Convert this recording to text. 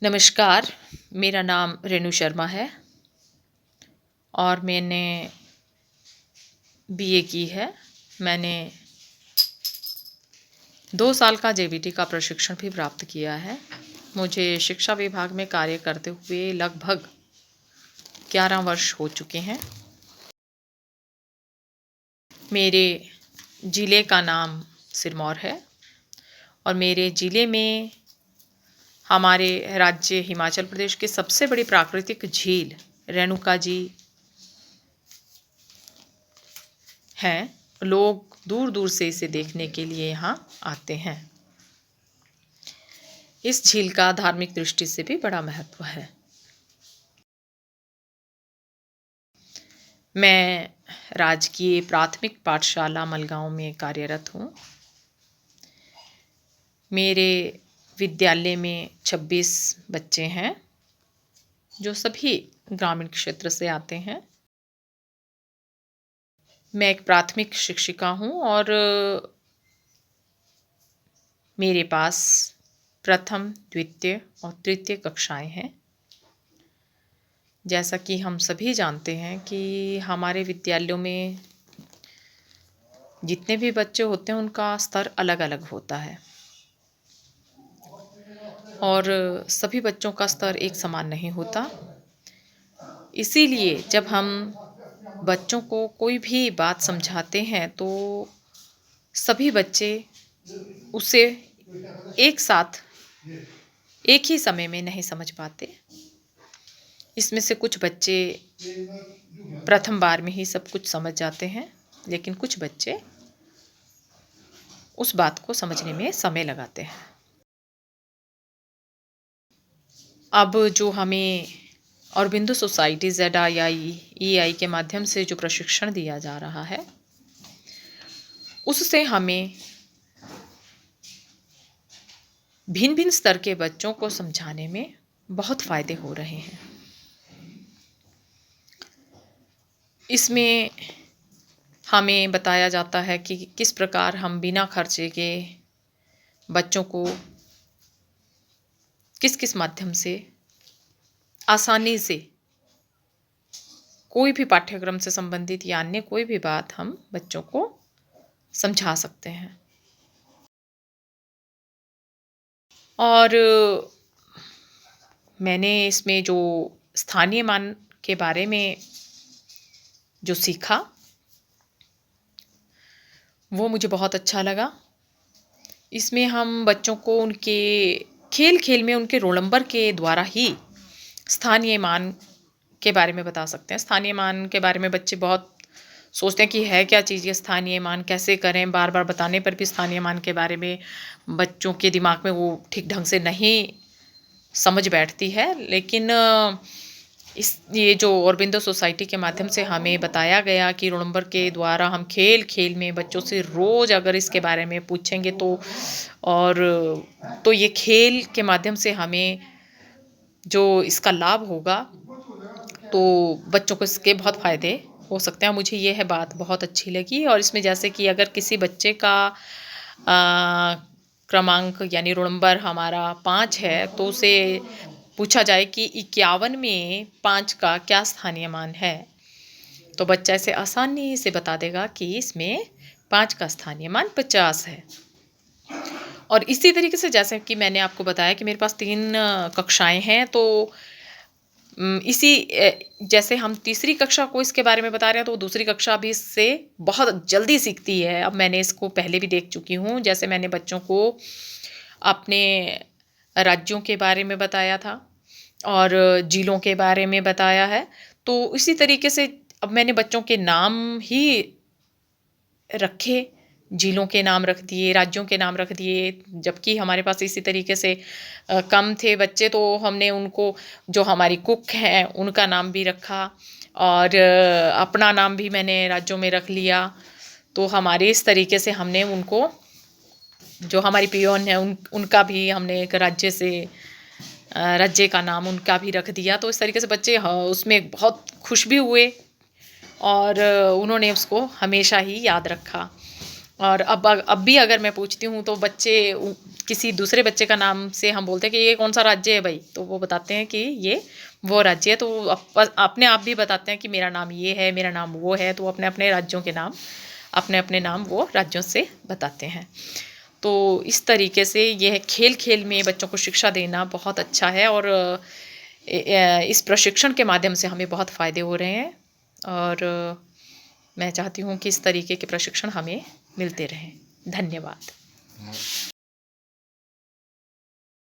नमस्कार, मेरा नाम रेणु शर्मा है और मैंने बीए की है। मैंने 2 साल का जेबीटी का प्रशिक्षण भी प्राप्त किया है। मुझे शिक्षा विभाग में कार्य करते हुए लगभग 11 वर्ष हो चुके हैं। मेरे ज़िले का नाम सिरमौर है और मेरे ज़िले में हमारे राज्य हिमाचल प्रदेश की सबसे बड़ी प्राकृतिक झील रेणुका जी हैं। लोग दूर दूर से इसे देखने के लिए यहाँ आते हैं। इस झील का धार्मिक दृष्टि से भी बड़ा महत्व है। मैं राजकीय प्राथमिक पाठशाला मलगांव में कार्यरत हूँ। मेरे विद्यालय में 26 बच्चे हैं जो सभी ग्रामीण क्षेत्र से आते हैं। मैं एक प्राथमिक शिक्षिका हूँ और मेरे पास प्रथम, द्वितीय और तृतीय कक्षाएं हैं। जैसा कि हम सभी जानते हैं कि हमारे विद्यालयों में जितने भी बच्चे होते हैं उनका स्तर अलग अलग होता है और सभी बच्चों का स्तर एक समान नहीं होता। इसीलिए जब हम बच्चों को कोई भी बात समझाते हैं तो सभी बच्चे उसे एक साथ एक ही समय में नहीं समझ पाते। इसमें से कुछ बच्चे प्रथम बार में ही सब कुछ समझ जाते हैं, लेकिन कुछ बच्चे उस बात को समझने में समय लगाते हैं। अब जो हमें औरबिंदो सोसाइटी ZII के माध्यम से जो प्रशिक्षण दिया जा रहा है, उससे हमें भिन्न भिन्न स्तर के बच्चों को समझाने में बहुत फ़ायदे हो रहे हैं। इसमें हमें बताया जाता है कि किस प्रकार हम बिना खर्चे के बच्चों को किस किस माध्यम से आसानी से कोई भी पाठ्यक्रम से संबंधित या अन्य कोई भी बात हम बच्चों को समझा सकते हैं। और मैंने इसमें जो स्थानीय मान के बारे में जो सीखा वो मुझे बहुत अच्छा लगा। इसमें हम बच्चों को उनके खेल-खेल में उनके रोल नंबर के द्वारा ही स्थानीय मान के बारे में बता सकते हैं। स्थानीय मान के बारे में बच्चे बहुत सोचते हैं कि है क्या चीज़ ये स्थानीय मान, कैसे करें? बार-बार बताने पर भी स्थानीय मान के बारे में बच्चों के दिमाग में वो ठीक ढंग से नहीं समझ बैठती है। लेकिन ये जो औरबिंदो सोसाइटी के माध्यम से हमें बताया गया कि रोल नंबर के द्वारा हम खेल-खेल में बच्चों से रोज़ अगर इसके बारे में पूछेंगे और तो ये खेल के माध्यम से हमें जो इसका लाभ होगा तो बच्चों को इसके बहुत फ़ायदे हो सकते हैं। मुझे ये है बात बहुत अच्छी लगी। और इसमें जैसे कि अगर किसी बच्चे का क्रमांक यानी रोल नंबर हमारा 5 है तो उसे पूछा जाए कि 51 में 5 का क्या स्थानीय मान है, तो बच्चा इसे आसानी से बता देगा कि इसमें 5 का स्थानीय मान 50 है। और इसी तरीके से जैसे कि मैंने आपको बताया कि मेरे पास 3 कक्षाएँ हैं, तो जैसे हम तीसरी कक्षा को इसके बारे में बता रहे हैं तो दूसरी कक्षा भी इससे बहुत जल्दी सीखती है। अब मैंने इसको पहले भी देख चुकी हूँ। जैसे मैंने बच्चों को अपने राज्यों के बारे में बताया था और ज़िलों के बारे में बताया है, तो इसी तरीके से अब मैंने बच्चों के नाम ही रखे, ज़िलों के नाम रख दिए, राज्यों के नाम रख दिए। जबकि हमारे पास इसी तरीके से कम थे बच्चे तो हमने उनको जो हमारी कुक हैं उनका नाम भी रखा और अपना नाम भी मैंने राज्यों में रख लिया। तो हमारे इस तरीके से हमने उनको जो हमारी पियोन है उनका भी हमने एक राज्य का नाम उनका भी रख दिया। तो इस तरीके से बच्चे उसमें बहुत खुश भी हुए और उन्होंने उसको हमेशा ही याद रखा। और अब भी अगर मैं पूछती हूँ तो बच्चे किसी दूसरे बच्चे का नाम से हम बोलते हैं कि ये कौन सा राज्य है भाई, तो वो बताते हैं कि ये वो राज्य है। तो वो अपने आप भी बताते हैं कि मेरा नाम ये है, मेरा नाम वो है। तो अपने अपने राज्यों के नाम, अपने अपने नाम वो राज्यों से बताते हैं। तो इस तरीके से यह खेल खेल में बच्चों को शिक्षा देना बहुत अच्छा है, और इस प्रशिक्षण के माध्यम से हमें बहुत फ़ायदे हो रहे हैं। और मैं चाहती हूँ कि इस तरीके के प्रशिक्षण हमें मिलते रहें। धन्यवाद।